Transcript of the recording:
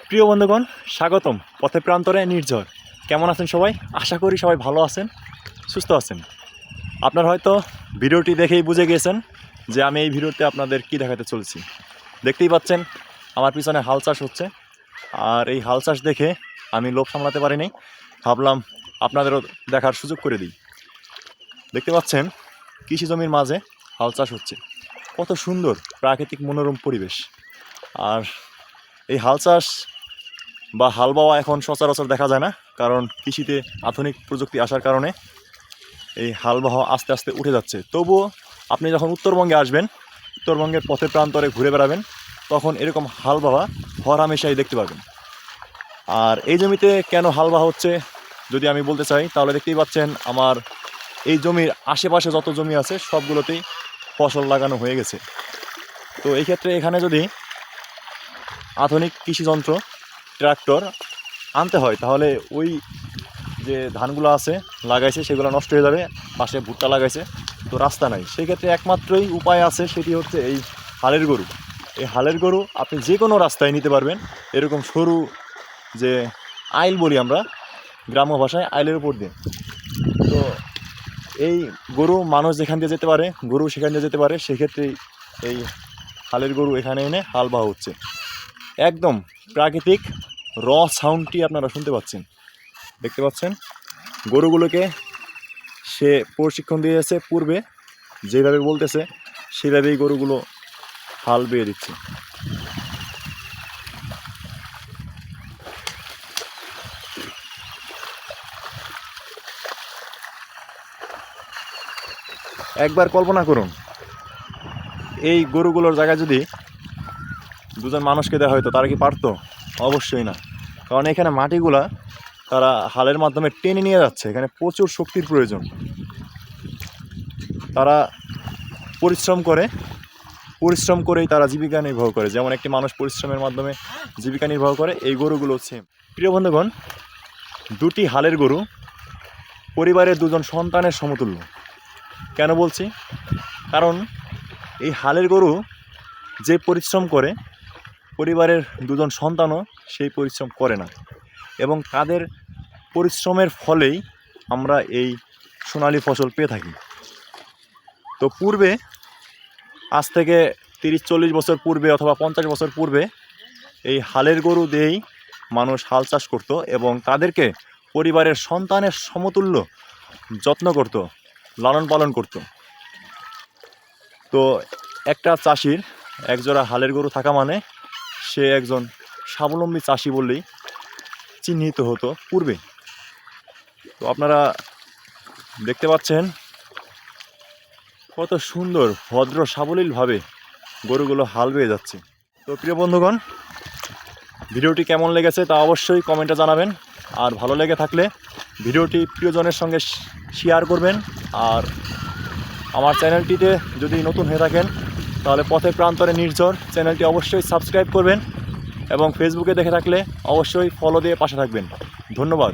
প্রিয় বন্ধুগণ, স্বাগতম পথে প্রান্তরে নির্ঝর। কেমন আছেন সবাই? আশা করি সবাই ভালো আছেন, সুস্থ আছেন। আপনারা হয়তো ভিডিওটি দেখেই বুঝে গিয়েছেন যে আমি এই ভিডিওতে আপনাদের কি দেখাতে চলছি। দেখতেই পাচ্ছেন আমার পিছনে হাল চাষ হচ্ছে, আর এই হাল চাষ দেখে আমি লোভ সামলাতে পারিনি, ভাবলাম আপনাদেরও দেখার সুযোগ করে দিই। দেখতে পাচ্ছেন কৃষি জমির মাঝে হাল চাষ হচ্ছে, কত সুন্দর প্রাকৃতিক মনোরম পরিবেশ। আর এই হাল চাষ বা হাল বাওয়া এখন সচরাচর দেখা যায় না, কারণ কৃষিতে আধুনিক প্রযুক্তি আসার কারণে এই হাল বাওয়া আস্তে আস্তে উঠে যাচ্ছে। তবুও আপনি যখন উত্তরবঙ্গে আসবেন, উত্তরবঙ্গের পথে প্রান্তরে ঘুরে বেড়াবেন, তখন এরকম হাল বাওয়া হরহামেশাই দেখতে পাবেন। আর এই জমিতে কেন হাল বাওয়া হচ্ছে যদি আমি বলতে চাই, তাহলে দেখতেই পাচ্ছেন আমার এই জমির আশেপাশে যত জমি আছে সবগুলোতেই ফসল লাগানো হয়ে গেছে। তো এই ক্ষেত্রে এখানে যদি আধুনিক কৃষিযন্ত্র ট্রাক্টর আনতে হয়, তাহলে ওই যে ধানগুলো আছে লাগাইছে সেগুলো নষ্ট হয়ে যাবে। পাশে ভুট্টা লাগাইছে, তো রাস্তা নাই। সেই ক্ষেত্রে একমাত্রই উপায় আছে, সেটি হচ্ছে এই হালের গরু। এই হালের গরু আপনি যে কোনো রাস্তায় নিতে পারবেন, এরকম সরু যে আইল বলি আমরা গ্রাম্য ভাষায়, আইলের উপর দিয়ে। তো এই গরু মানুষ যেখান দিয়ে যেতে পারে, গরু সেখান দিয়ে যেতে পারে। সেক্ষেত্রেই এই হালের গরু এখানে এনে হাল বাওয়া হচ্ছে। একদম প্রাকৃতিক র সাউন্ডটি আপনারা শুনতে পাচ্ছেন। দেখতে পাচ্ছেন গরুগুলোকে সে প্রশিক্ষণ দিয়েছে, পূর্বে যেভাবে বলতেছে সেভাবেই গরুগুলো হাল বেয়ে দিচ্ছে। একবার কল্পনা করুন, এই গরুগুলোর জায়গায় যদি দুজন মানুষকে দেওয়া হয়তো, তারা কি পারতো? অবশ্যই না। কারণ এখানে মাটিগুলা তারা হালের মাধ্যমে টেনে নিয়ে যাচ্ছে, এখানে প্রচুর শক্তির প্রয়োজন। তারা পরিশ্রম করেই তারা জীবিকা নির্বাহ করে। যেমন একটি মানুষ পরিশ্রমের মাধ্যমে জীবিকা নির্বাহ করে, এই গরুগুলো সেম। প্রিয় বন্ধুগণ, দুটি হালের গরু পরিবারের দুজন সন্তানের সমতুল্য। কেন বলছি? কারণ এই হালের গরু যে পরিশ্রম করে, পরিবারের দুজন সন্তানও সেই পরিশ্রম করে না, এবং তাদের পরিশ্রমের ফলেই আমরা এই সোনালী ফসল পেয়ে থাকি। তো পূর্বে, আজ থেকে 30-40 বছর পূর্বে অথবা 50 বছর পূর্বে এই হালের গরু দিয়েই মানুষ হাল চাষ করত, এবং তাদেরকে পরিবারের সন্তানের সমতুল্য যত্ন করত, লালন পালন করত। তো একটা চাষির একজোড়া হালের গরু থাকা মানে সে একজন স্বাবলম্বী চাষি বললেই চিহ্নিত হতো পূর্বে। তো আপনারা দেখতে পাচ্ছেন কত সুন্দর ভদ্র সাবলীলভাবে গরুগুলো হাল বেয়ে যাচ্ছে। তো প্রিয় বন্ধুগণ, ভিডিওটি কেমন লেগেছে তা অবশ্যই কমেন্টে জানাবেন। আর ভালো লেগে থাকলে ভিডিওটি প্রিয়জনের সঙ্গে শেয়ার করবেন। আর আমার চ্যানেলটিতে যদি নতুন হয়ে থাকেন, তাহলে পথে প্রান্তরে নির্ঝর চ্যানেলটি অবশ্যই সাবস্ক্রাইব করবেন, এবং ফেসবুকে দেখে থাকলে অবশ্যই ফলো দিয়ে পাশে থাকবেন। ধন্যবাদ।